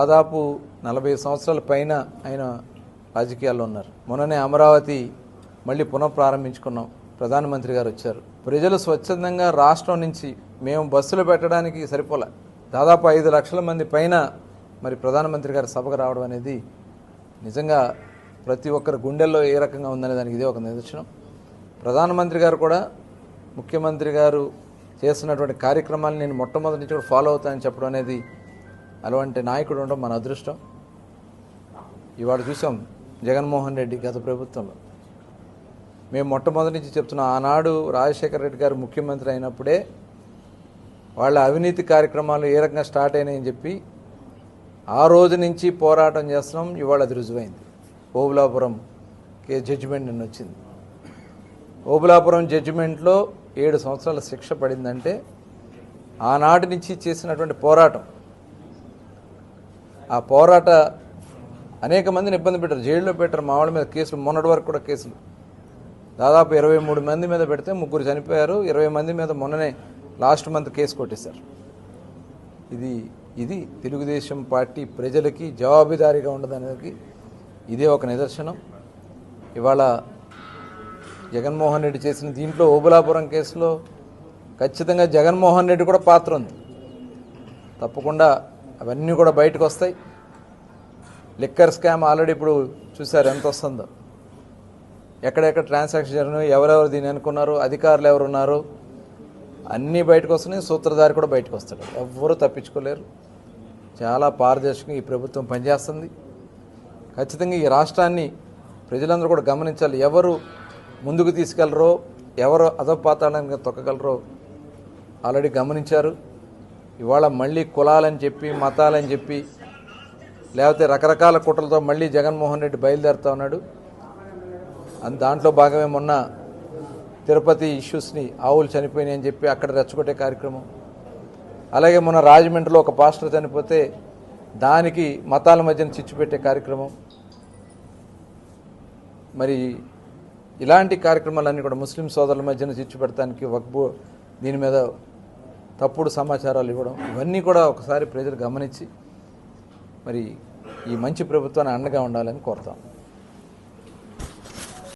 దాదాపు 40 సంవత్సరాల పైన ఆయన రాజకీయాల్లో ఉన్నారు. మొన్ననే అమరావతి మళ్ళీ పునఃప్రారంభించుకున్నాం. ప్రధానమంత్రి గారు వచ్చారు. ప్రజలు స్వచ్ఛందంగా రాష్ట్రం నుంచి మేము బస్సులు పెట్టడానికి సరిపోలే, దాదాపు 5 లక్షల మంది పైన మరి ప్రధానమంత్రి గారు సభకు రావడం అనేది నిజంగా ప్రతి ఒక్కరి గుండెల్లో ఏ రకంగా ఉందనే దానికి ఇదే ఒక నిదర్శనం. ప్రధానమంత్రి గారు కూడా ముఖ్యమంత్రి గారు చేస్తున్నటువంటి కార్యక్రమాలను నేను మొట్టమొదటి నుంచి కూడా ఫాలో అవుతానని చెప్పడం అనేది అలాంటి నాయకుడు ఉండడం మన అదృష్టం. ఇవాళ చూసాం జగన్మోహన్ రెడ్డి గత ప్రభుత్వంలో. మేము మొట్టమొదటి నుంచి చెప్తున్నాం, ఆనాడు రాజశేఖర రెడ్డి గారు ముఖ్యమంత్రి అయినప్పుడే వాళ్ళ అవినీతి కార్యక్రమాలు ఏ రకంగా స్టార్ట్ అయినాయని చెప్పి ఆ రోజు నుంచి పోరాటం చేస్తున్నాం. ఇవాళ అది రుజువైంది. ఓబులాపురం జడ్జిమెంట్ నిన్న వచ్చింది. ఓబులాపురం జడ్జిమెంట్లో 7 సంవత్సరాల శిక్ష పడిందంటే ఆనాటి నుంచి చేసినటువంటి పోరాటం, ఆ పోరాట అనేక మందిని ఇబ్బంది పెట్టారు, జైల్లో పెట్టారు. మా వాళ్ళ మీద కేసులు, మొన్నటి వరకు కూడా కేసులు దాదాపు 23 మంది మీద పెడితే 3 చనిపోయారు. 20 మంది మీద మొన్ననే లాస్ట్ మంత్ కేసు కొట్టేశారు. ఇది తెలుగుదేశం పార్టీ ప్రజలకి జవాబుదారీగా ఉండదనేది ఇదే ఒక నిదర్శనం. ఇవాళ జగన్మోహన్ రెడ్డి చేసిన దీంట్లో ఓబులాపురం కేసులో ఖచ్చితంగా జగన్మోహన్ రెడ్డి కూడా పాత్ర ఉంది. తప్పకుండా అవన్నీ కూడా బయటకు వస్తాయి. లిక్కర్ స్కామ్ ఆల్రెడీ ఇప్పుడు చూశారు ఎంత వస్తుందో, ఎక్కడెక్కడ ట్రాన్సాక్షన్ జరిగినాయి, ఎవరెవరు దీన్ని అనుకున్నారు, అధికారులు ఎవరున్నారు, అన్నీ బయటకు వస్తున్నాయి. సూత్రధారి కూడా బయటకు వస్తాడు. ఎవ్వరూ తప్పించుకోలేరు. చాలా పారదర్శకంగా ఈ ప్రభుత్వం పనిచేస్తుంది. ఖచ్చితంగా ఈ రాష్ట్రాన్ని ప్రజలందరూ కూడా గమనించాలి. ఎవరు ముందుకు తీసుకెళ్లరో, ఎవరు అధపాతాళానికి తొక్కగలరో ఆల్రెడీ గమనించారు. ఇవాళ మళ్ళీ కులాలని చెప్పి, మతాలని చెప్పి, లేకపోతే రకరకాల కుట్రలతో మళ్ళీ జగన్మోహన్ రెడ్డి బయలుదేరుతా ఉన్నాడు. దాంట్లో భాగమే మొన్న తిరుపతి ఇష్యూస్ని, ఆవులు చనిపోయినాయి అని చెప్పి అక్కడ రెచ్చగొట్టే కార్యక్రమం. అలాగే మొన్న రాజమండ్రిలో ఒక పాస్టర్ చనిపోతే దానికి మతాల మధ్యన చిచ్చు పెట్టే కార్యక్రమం. మరి ఇలాంటి కార్యక్రమాలన్నీ కూడా ముస్లిం సోదరుల మధ్యన చిచ్చు పెడతానికి వక్ఫ్ దీని మీద తప్పుడు సమాచారాలు ఇవ్వడం, ఇవన్నీ కూడా ఒకసారి ప్రజలు గమనించి మరి ఈ మంచి ప్రభుత్వాన్ని అండగా ఉండాలని కోరుతాం.